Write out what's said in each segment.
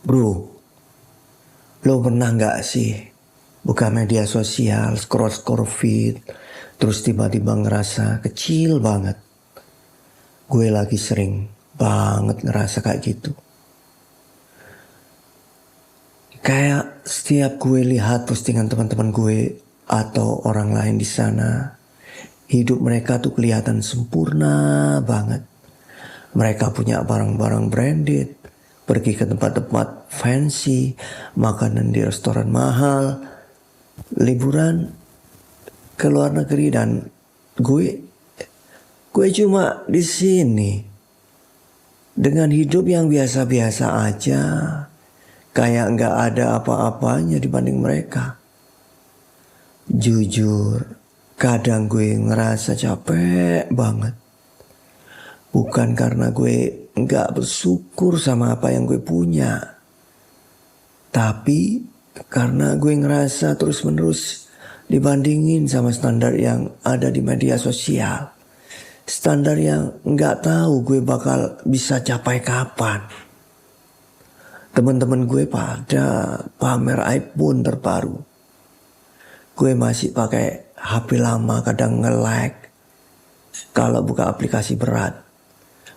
Bro, lo pernah gak sih buka media sosial, scroll feed, terus tiba-tiba ngerasa kecil banget? Gue lagi sering banget ngerasa kayak gitu. Kayak setiap gue lihat postingan teman-teman gue atau orang lain di sana, hidup mereka tuh kelihatan sempurna banget. Mereka punya barang-barang branded, pergi ke tempat-tempat fancy, makanan di restoran mahal, liburan ke luar negeri, dan gue cuma di sini dengan hidup yang biasa-biasa aja, kayak nggak ada apa-apanya dibanding mereka. Jujur, kadang gue ngerasa capek banget. Bukan karena gue nggak bersyukur sama apa yang gue punya, tapi karena gue ngerasa terus-menerus dibandingin sama standar yang ada di media sosial. Standar yang nggak tahu gue bakal bisa capai kapan. Teman-teman gue pada pamer iPhone terbaru. Gue masih pakai HP lama, kadang nge-lag kalau buka aplikasi berat.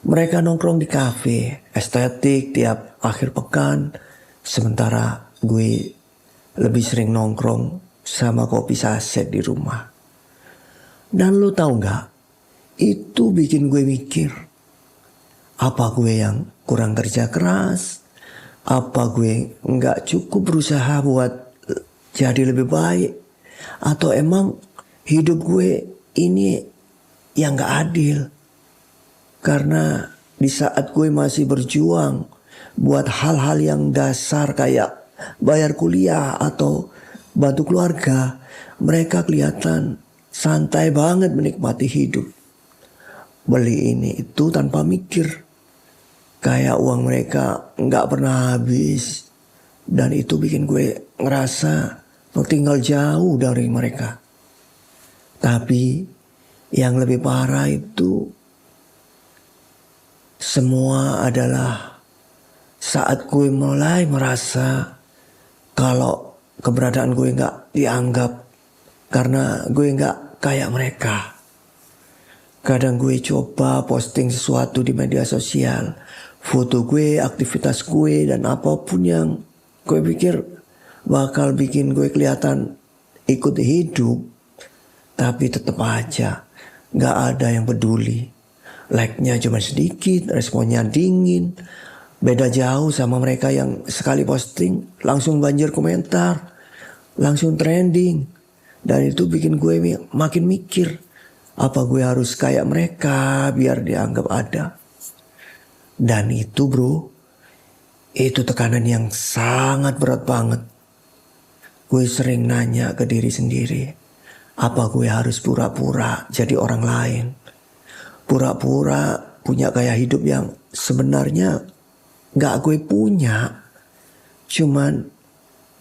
Mereka nongkrong di kafe, estetik tiap akhir pekan. Sementara gue lebih sering nongkrong sama kopi saset di rumah. Dan lo tahu gak, itu bikin gue mikir, apa gue yang kurang kerja keras? Apa gue gak cukup berusaha buat jadi lebih baik? Atau emang hidup gue ini yang gak adil? Karena di saat gue masih berjuang buat hal-hal yang dasar kayak bayar kuliah atau bantu keluarga, mereka kelihatan santai banget menikmati hidup. Beli ini itu tanpa mikir, kayak uang mereka nggak pernah habis. Dan itu bikin gue ngerasa tinggal jauh dari mereka. Tapi yang lebih parah itu semua adalah saat gue mulai merasa kalau keberadaan gue gak dianggap karena gue gak kayak mereka. Kadang gue coba posting sesuatu di media sosial, foto gue, aktivitas gue, dan apapun yang gue pikir bakal bikin gue kelihatan ikut hidup. Tapi tetap aja gak ada yang peduli. Like-nya cuma sedikit, responnya dingin. Beda jauh sama mereka yang sekali posting langsung banjir komentar, langsung trending. Dan itu bikin gue makin mikir, apa gue harus kayak mereka biar dianggap ada. Dan itu bro, itu tekanan yang sangat berat banget. Gue sering nanya ke diri sendiri, apa gue harus pura-pura jadi orang lain? Pura-pura punya gaya hidup yang sebenarnya gak gue punya. Cuman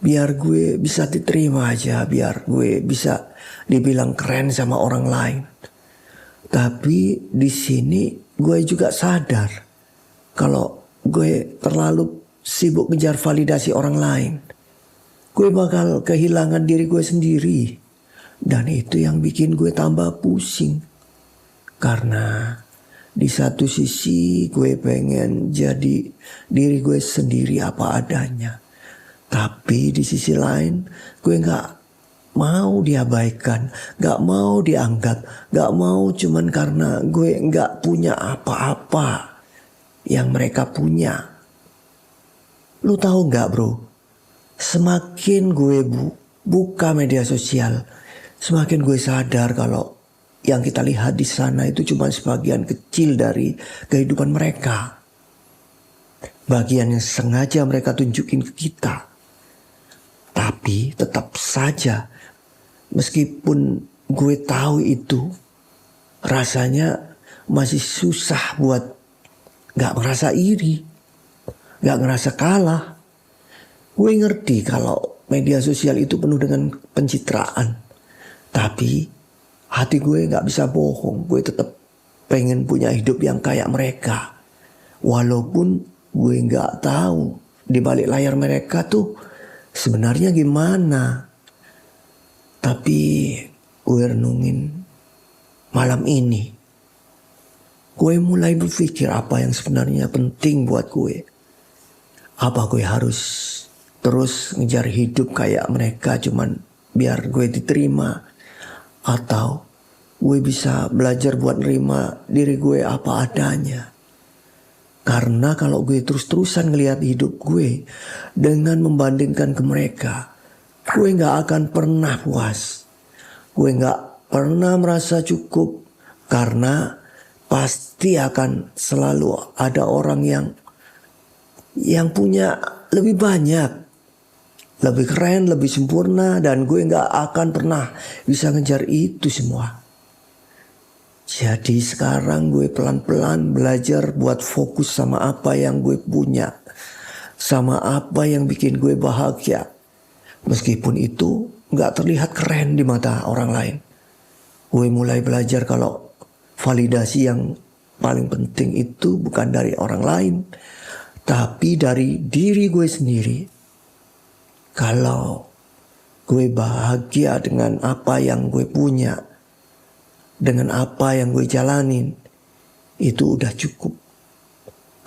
biar gue bisa diterima aja, biar gue bisa dibilang keren sama orang lain. Tapi di sini gue juga sadar kalau gue terlalu sibuk ngejar validasi orang lain, gue bakal kehilangan diri gue sendiri. Dan itu yang bikin gue tambah pusing. Karena di satu sisi gue pengen jadi diri gue sendiri apa adanya. Tapi di sisi lain gue gak mau diabaikan, gak mau dianggap, gak mau cuman karena gue gak punya apa-apa yang mereka punya. Lu tahu gak bro, semakin gue buka media sosial, semakin gue sadar kalau yang kita lihat di sana itu cuma sebagian kecil dari kehidupan mereka. Bagian yang sengaja mereka tunjukin ke kita. Tapi tetap saja, meskipun gue tahu itu, rasanya masih susah buat gak ngerasa iri, gak ngerasa kalah. Gue ngerti kalau media sosial itu penuh dengan pencitraan. Tapi hati gue gak bisa bohong. Gue tetap pengen punya hidup yang kayak mereka. Walaupun gue gak tahu di balik layar mereka tuh sebenarnya gimana. Tapi gue renungin malam ini, gue mulai berpikir apa yang sebenarnya penting buat gue. Apa gue harus terus ngejar hidup kayak mereka cuman biar gue diterima, atau gue bisa belajar buat nerima diri gue apa adanya. Karena kalau gue terus-terusan ngelihat hidup gue dengan membandingkan ke mereka, gue gak akan pernah puas. Gue gak pernah merasa cukup, karena pasti akan selalu ada orang yang punya lebih banyak, lebih keren, lebih sempurna, dan gue gak akan pernah bisa ngejar itu semua. Jadi sekarang gue pelan-pelan belajar buat fokus sama apa yang gue punya, sama apa yang bikin gue bahagia. Meskipun itu gak terlihat keren di mata orang lain. Gue mulai belajar kalau validasi yang paling penting itu bukan dari orang lain, tapi dari diri gue sendiri. Kalau gue bahagia dengan apa yang gue punya, dengan apa yang gue jalanin, itu udah cukup.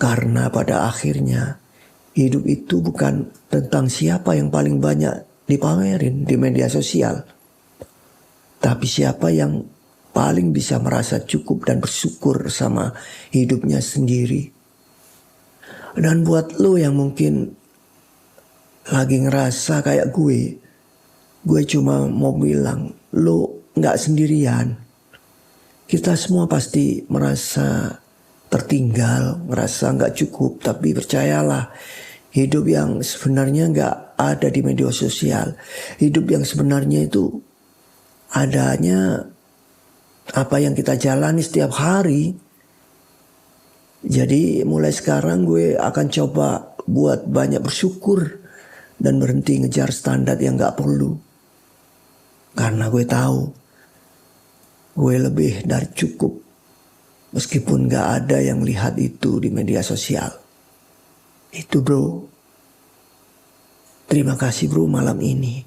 Karena pada akhirnya hidup itu bukan tentang siapa yang paling banyak dipamerin di media sosial, tapi siapa yang paling bisa merasa cukup dan bersyukur sama hidupnya sendiri. Dan buat lo yang mungkin lagi ngerasa kayak gue cuma mau bilang, lo gak sendirian. Kita semua pasti merasa tertinggal, merasa gak cukup. Tapi percayalah, hidup yang sebenarnya gak ada di media sosial. Hidup yang sebenarnya itu adanya apa yang kita jalani setiap hari. Jadi mulai sekarang gue akan coba buat banyak bersyukur dan berhenti ngejar standar yang gak perlu. Karena gue tahu gue lebih dari cukup, meskipun gak ada yang lihat itu di media sosial. Itu bro. Terima kasih bro malam ini.